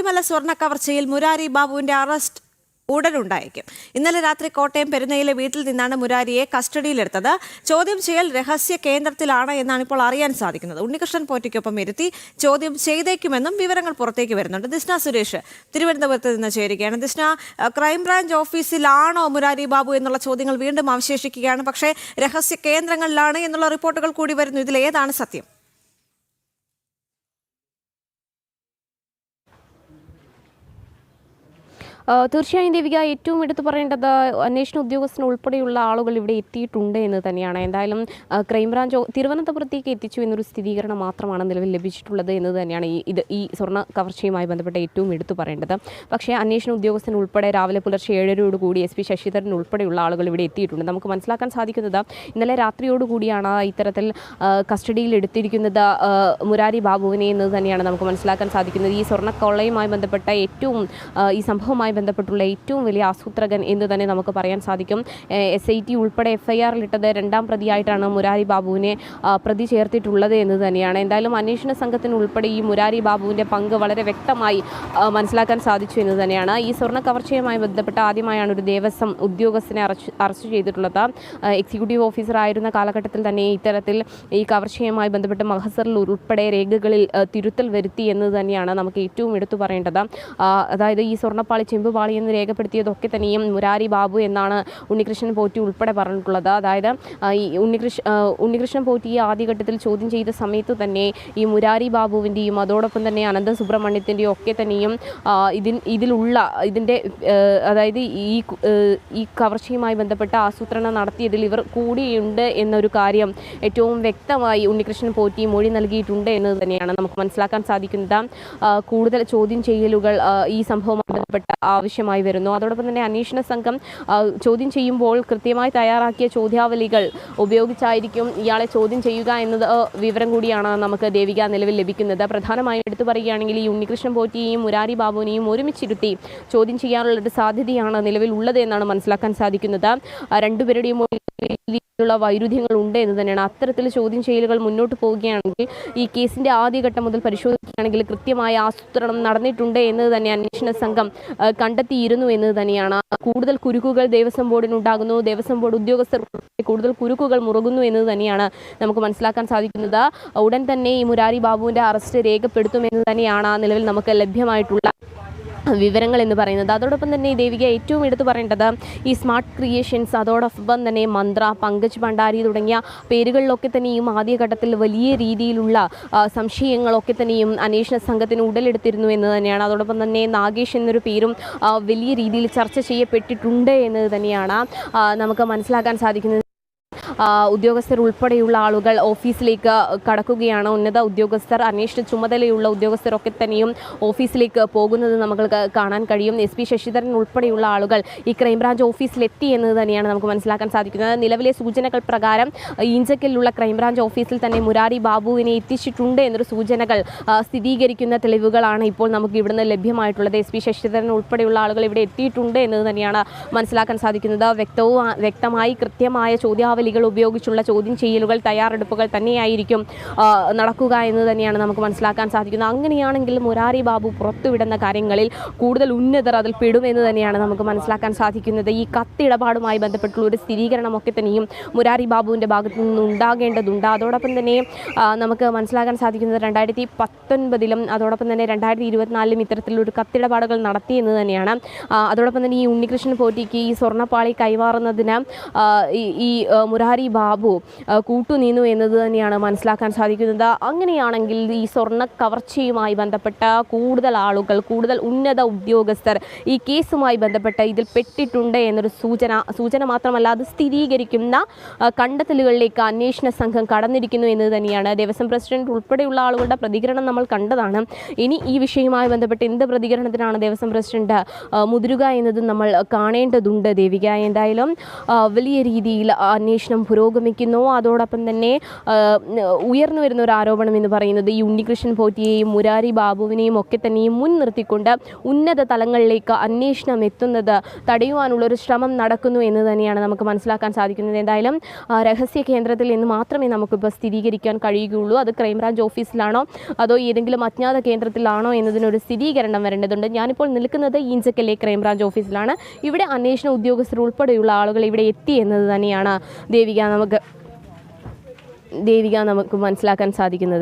ശബരിമല സ്വർണ്ണ കവർച്ചയിൽ മുരാരി ബാബുവിന്റെ അറസ്റ്റ് ഉടനുണ്ടായേക്കും. ഇന്നലെ രാത്രി കോട്ടയം പെരുന്നയിലെ വീട്ടിൽ നിന്നാണ് മുരാരിയെ കസ്റ്റഡിയിലെടുത്തത്. ചോദ്യം ചെയ്യൽ രഹസ്യ കേന്ദ്രത്തിലാണ് എന്നാണ് ഇപ്പോൾ അറിയാൻ സാധിക്കുന്നത്. ഉണ്ണികൃഷ്ണൻ പോറ്റിക്കൊപ്പം ഇരുത്തി ചോദ്യം ചെയ്തേക്കുമെന്നും വിവരങ്ങൾ പുറത്തേക്ക് വരുന്നുണ്ട്. ദിസ്ന സുരേഷ് തിരുവനന്തപുരത്ത് നിന്ന് ചേരുകയാണ്. ദിസ്ന, ക്രൈംബ്രാഞ്ച് ഓഫീസിലാണോ മുരാരി ബാബു എന്നുള്ള ചോദ്യങ്ങൾ വീണ്ടും അവശേഷിക്കുകയാണ്. പക്ഷേ രഹസ്യ കേന്ദ്രങ്ങളിലാണ് എന്നുള്ള റിപ്പോർട്ടുകൾ കൂടി വരുന്നു. ഇതിൽ ഏതാണ് സത്യം? തീർച്ചയായും ദേവിക, ഏറ്റവും എടുത്തു പറയേണ്ടത് അന്വേഷണ ഉദ്യോഗസ്ഥൻ ഉൾപ്പെടെയുള്ള ആളുകൾ ഇവിടെ എത്തിയിട്ടുണ്ട് എന്ന് തന്നെയാണ്. എന്തായാലും ക്രൈംബ്രാഞ്ച് തിരുവനന്തപുരത്തേക്ക് എത്തിച്ചു എന്നൊരു സ്ഥിരീകരണം മാത്രമാണ് നിലവിൽ ലഭിച്ചിട്ടുള്ളത് എന്ന് തന്നെയാണ് ഈ സ്വർണ്ണ കവർച്ചയുമായി ബന്ധപ്പെട്ട ഏറ്റവും എടുത്തു പറയേണ്ടത്. പക്ഷേ അന്വേഷണ ഉദ്യോഗസ്ഥൻ ഉൾപ്പെടെ രാവിലെ പുലർച്ചെ 7:00 SP ശശിധരൻ ഉൾപ്പെടെയുള്ള ആളുകൾ ഇവിടെ എത്തിയിട്ടുണ്ട്. നമുക്ക് മനസ്സിലാക്കാൻ സാധിക്കുന്നത് ഇന്നലെ രാത്രിയോടുകൂടിയാണ് ഇത്തരത്തിൽ കസ്റ്റഡിയിൽ എടുത്തിരിക്കുന്നത് മുരാരി ബാബുവിനെ എന്ന് തന്നെയാണ് നമുക്ക് മനസ്സിലാക്കാൻ സാധിക്കുന്നത്. ഈ സ്വർണ്ണക്കൊള്ളയുമായി ബന്ധപ്പെട്ട ഈ സംഭവവുമായി ബന്ധപ്പെട്ടുള്ള ഏറ്റവും വലിയ ആസൂത്രകൻ എന്ന് തന്നെ നമുക്ക് പറയാൻ സാധിക്കും. SIT ഉൾപ്പെടെ FIR-ലിട്ടത് 2ാം പ്രതിയായിട്ടാണ് മുരാരി ബാബുവിനെ പ്രതി ചേർത്തിട്ടുള്ളത് എന്ന് തന്നെയാണ്. എന്തായാലും അന്വേഷണ സംഘത്തിന് ഉൾപ്പെടെ ഈ മുരാരി ബാബുവിൻ്റെ പങ്ക് വളരെ വ്യക്തമായി മനസ്സിലാക്കാൻ സാധിച്ചു എന്ന് തന്നെയാണ്. ഈ സ്വർണ്ണ കവർച്ചയുമായി ബന്ധപ്പെട്ട് ആദ്യമായാണ് ഒരു ദേവസ്വം ഉദ്യോഗസ്ഥനെ അറസ്റ്റ് ചെയ്തിട്ടുള്ളത്. എക്സിക്യൂട്ടീവ് ഓഫീസർ ആയിരുന്ന കാലഘട്ടത്തിൽ തന്നെ ഇത്തരത്തിൽ ഈ കവർച്ചയുമായി ബന്ധപ്പെട്ട് മഹസറിൽ ഉൾപ്പെടെ രേഖകളിൽ തിരുത്തൽ വരുത്തി എന്ന് തന്നെയാണ് നമുക്ക് ഏറ്റവും എടുത്തു പറയേണ്ടത്. അതായത് ഈ സ്വർണ്ണപ്പാളി ചെമ്പുപാളി എന്ന് രേഖപ്പെടുത്തിയതൊക്കെ തന്നെയും മുരാരി ബാബു എന്നാണ് ഉണ്ണികൃഷ്ണൻ പോറ്റി ഉൾപ്പെടെ പറഞ്ഞിട്ടുള്ളത്. അതായത് ഈ ഉണ്ണികൃഷ്ണൻ പോറ്റിയെ ആദ്യഘട്ടത്തിൽ ചോദ്യം ചെയ്ത സമയത്ത് തന്നെ ഈ മുരാരി ബാബുവിൻ്റെയും അതോടൊപ്പം തന്നെ അനന്ത സുബ്രഹ്മണ്യത്തിൻ്റെയും ഒക്കെ തന്നെയും ഇതിൻ്റെ അതായത് ഈ കവർച്ചയുമായി ബന്ധപ്പെട്ട ആസൂത്രണം നടത്തിയതിൽ ഇവർ കൂടിയുണ്ട് എന്നൊരു കാര്യം ഏറ്റവും വ്യക്തമായി ഉണ്ണികൃഷ്ണൻ പോറ്റി മൊഴി നൽകിയിട്ടുണ്ട് എന്ന് തന്നെയാണ് നമുക്ക് മനസ്സിലാക്കാൻ സാധിക്കുന്നത്. കൂടുതൽ ചോദ്യം ചെയ്യലുകൾ ഈ സംഭവവുമായി ബന്ധപ്പെട്ട ആവശ്യമായി വരുന്നു. അതോടൊപ്പം തന്നെ അന്വേഷണ സംഘം ചോദ്യം ചെയ്യുമ്പോൾ കൃത്യമായി തയ്യാറാക്കിയ ചോദ്യാവലികൾ ഉപയോഗിച്ചായിരിക്കും ഇയാളെ ചോദ്യം ചെയ്യുക എന്നത് വിവരം കൂടിയാണ് നമുക്ക് ദേവിക നിലവിൽ ലഭിക്കുന്നത്. പ്രധാനമായും എടുത്തു പറയുകയാണെങ്കിൽ ഈ ഉണ്ണികൃഷ്ണൻ പോറ്റിയെയും മുരാരി ബാബുവിനെയും ഒരുമിച്ചിരുത്തി ചോദ്യം ചെയ്യാനുള്ളൊരു സാധ്യതയാണ് നിലവിൽ ഉള്ളത് എന്നാണ് മനസ്സിലാക്കാൻ സാധിക്കുന്നത്. രണ്ടുപേരുടെയും ുള്ള വൈരുദ്ധ്യങ്ങൾ ഉണ്ട് എന്ന് തന്നെയാണ്. അത്തരത്തിൽ ചോദ്യം ചെയ്യലുകൾ മുന്നോട്ട് പോവുകയാണെങ്കിൽ ഈ കേസിന്റെ ആദ്യഘട്ടം മുതൽ പരിശോധിക്കുകയാണെങ്കിൽ കൃത്യമായ ആസൂത്രണം നടന്നിട്ടുണ്ട് എന്ന് തന്നെ അന്വേഷണ സംഘം കണ്ടെത്തിയിരുന്നു എന്ന് തന്നെയാണ്. കൂടുതൽ കുരുക്കുകൾ ദേവസ്വം ബോർഡിനുണ്ടാകുന്നു, ദേവസ്വം ബോർഡ് ഉദ്യോഗസ്ഥർ കൂടുതൽ കുരുക്കുകൾ മുറുകുന്നു എന്ന് തന്നെയാണ് നമുക്ക് മനസ്സിലാക്കാൻ സാധിക്കുന്നത്. ഉടൻ തന്നെ ഈ മുരാരി ബാബുവിന്റെ അറസ്റ്റ് രേഖപ്പെടുത്തുമെന്ന് തന്നെയാണ് നിലവിൽ നമുക്ക് ലഭ്യമായിട്ടുള്ള വിവരങ്ങൾ എന്ന് പറയുന്നത്. അതോടൊപ്പം തന്നെ ദേവിക ഏറ്റവും എടുത്തു പറയേണ്ടത് ഈ സ്മാർട്ട് ക്രിയേഷൻസ്, അതോടൊപ്പം തന്നെ മന്ത്ര, പങ്കജ് ഭണ്ഡാരി തുടങ്ങിയ പേരുകളിലൊക്കെ തന്നെയും ആദ്യഘട്ടത്തിൽ വലിയ രീതിയിലുള്ള സംശയങ്ങളൊക്കെ തന്നെയും അന്വേഷണ സംഘത്തിന് ഉടലെടുത്തിരുന്നു എന്ന് തന്നെയാണ്. അതോടൊപ്പം തന്നെ നാഗേഷ് എന്നൊരു പേരും വലിയ രീതിയിൽ ചർച്ച ചെയ്യപ്പെട്ടിട്ടുണ്ട് എന്ന് തന്നെയാണ് നമുക്ക് മനസ്സിലാക്കാൻ സാധിക്കുന്നത്. ഉദ്യോഗസ്ഥർ ഉൾപ്പെടെയുള്ള ആളുകൾ ഓഫീസിലേക്ക് കടക്കുകയാണ്. ഉന്നത ഉദ്യോഗസ്ഥർ, അന്വേഷണ ചുമതലയുള്ള ഉദ്യോഗസ്ഥരൊക്കെ തന്നെയും ഓഫീസിലേക്ക് പോകുന്നത് നമുക്ക് കാണാൻ കഴിയും. SP ശശിധരൻ ഉൾപ്പെടെയുള്ള ആളുകൾ ഈ ക്രൈംബ്രാഞ്ച് ഓഫീസിലെത്തി എന്ന് തന്നെയാണ് നമുക്ക് മനസ്സിലാക്കാൻ സാധിക്കുന്നത്. നിലവിലെ സൂചനകൾ പ്രകാരം ഈഞ്ചക്കലിലുള്ള ക്രൈംബ്രാഞ്ച് ഓഫീസിൽ തന്നെ മുരാരി ബാബുവിനെ എത്തിച്ചിട്ടുണ്ട് എന്നൊരു സൂചനകൾ സ്ഥിരീകരിക്കുന്ന തെളിവുകളാണ് ഇപ്പോൾ നമുക്ക് ഇവിടുന്ന് ലഭ്യമായിട്ടുള്ളത്. SP ശശിധരൻ ഉൾപ്പെടെയുള്ള ആളുകൾ ഇവിടെ എത്തിയിട്ടുണ്ട് എന്ന് തന്നെയാണ് മനസ്സിലാക്കാൻ സാധിക്കുന്നത്. വ്യക്തമായി കൃത്യമായ ചോദ്യാവലികൾ ഉപയോഗിച്ചുള്ള ചോദ്യം ചെയ്യലുകൾ, തയ്യാറെടുപ്പുകൾ തന്നെയായിരിക്കും നടക്കുക എന്ന് തന്നെയാണ് നമുക്ക് മനസ്സിലാക്കാൻ സാധിക്കുന്നത്. അങ്ങനെയാണെങ്കിൽ മുരാരി ബാബു പുറത്തുവിടുന്ന കാര്യങ്ങളിൽ കൂടുതൽ ഉന്നതർ അതിൽ പെടുമെന്ന് തന്നെയാണ് നമുക്ക് മനസ്സിലാക്കാൻ സാധിക്കുന്നത്. ഈ കത്തിടപാടുമായി ബന്ധപ്പെട്ടുള്ള ഒരു സ്ഥിരീകരണമൊക്കെ തന്നെയും മുരാരി ബാബുവിൻ്റെ ഭാഗത്തു നിന്ന് ഉണ്ടാകേണ്ടതുണ്ട്. അതോടൊപ്പം തന്നെ നമുക്ക് മനസ്സിലാക്കാൻ സാധിക്കുന്നത് 2019 അതോടൊപ്പം തന്നെ 2024 ഇത്തരത്തിലൊരു കത്തിടപാടുകൾ നടത്തി എന്ന് തന്നെയാണ്. അതോടൊപ്പം തന്നെ ഈ ഉണ്ണികൃഷ്ണൻ പോറ്റിക്ക് ഈ സ്വർണ്ണപ്പാളി കൈമാറുന്നതിന് ഈ മുരാരി ബാബു കൂട്ടുനിന്നു എന്നത് തന്നെയാണ് മനസ്സിലാക്കാൻ സാധിക്കുന്നത്. അങ്ങനെയാണെങ്കിൽ ഈ സ്വർണ്ണ കവർച്ചയുമായി ബന്ധപ്പെട്ട കൂടുതൽ ആളുകൾ, കൂടുതൽ ഉന്നത ഉദ്യോഗസ്ഥർ ഈ കേസുമായി ബന്ധപ്പെട്ട് ഇതിൽ പെട്ടിട്ടുണ്ട് എന്നൊരു സൂചന മാത്രമല്ല, അത് സ്ഥിരീകരിക്കുന്ന കണ്ടെത്തലുകളിലേക്ക് അന്വേഷണ സംഘം കടന്നിരിക്കുന്നു എന്ന് തന്നെയാണ്. ദേവസ്വം പ്രസിഡന്റ് ഉൾപ്പെടെയുള്ള ആളുകളുടെ പ്രതികരണം നമ്മൾ കണ്ടതാണ്. ഇനി ഈ വിഷയവുമായി ബന്ധപ്പെട്ട് എന്ത് പ്രതികരണത്തിനാണ് ദേവസ്വം പ്രസിഡന്റ് മുതിരുക എന്നത് നമ്മൾ കാണേണ്ടതുണ്ട് ദേവിക. എന്തായാലും വലിയ രീതിയിൽ അന്വേഷണം അന്വേഷണം പുരോഗമിക്കുന്നു. അതോടൊപ്പം തന്നെ ഉയർന്നു വരുന്ന ഒരു ആരോപണം എന്ന് പറയുന്നത് ഈ ഉണ്ണികൃഷ്ണൻ പോറ്റിയെയും മുരാരി ബാബുവിനെയും ഒക്കെ തന്നെയും മുൻനിർത്തിക്കൊണ്ട് ഉന്നത തലങ്ങളിലേക്ക് അന്വേഷണം എത്തുന്നത് തടയുവാനുള്ളൊരു ശ്രമം നടക്കുന്നു എന്ന് തന്നെയാണ് നമുക്ക് മനസ്സിലാക്കാൻ സാധിക്കുന്നത്. എന്തായാലും രഹസ്യ കേന്ദ്രത്തിൽ എന്ന് മാത്രമേ നമുക്കിപ്പോൾ സ്ഥിരീകരിക്കാൻ കഴിയുകയുള്ളൂ. അത് ക്രൈംബ്രാഞ്ച് ഓഫീസിലാണോ അതോ ഏതെങ്കിലും അജ്ഞാത കേന്ദ്രത്തിലാണോ എന്നതിനൊരു സ്ഥിരീകരണം വരേണ്ടതുണ്ട്. ഞാനിപ്പോൾ നിൽക്കുന്നത് ഈഞ്ചക്കലിലെ ക്രൈംബ്രാഞ്ച് ഓഫീസിലാണ്. ഇവിടെ അന്വേഷണ ഉദ്യോഗസ്ഥർ ഉൾപ്പെടെയുള്ള ആളുകൾ ഇവിടെ എത്തി എന്നത് തന്നെയാണ് ദേവിക നമുക്ക് മനസ്സിലാക്കാൻ സാധിക്കുന്നത്.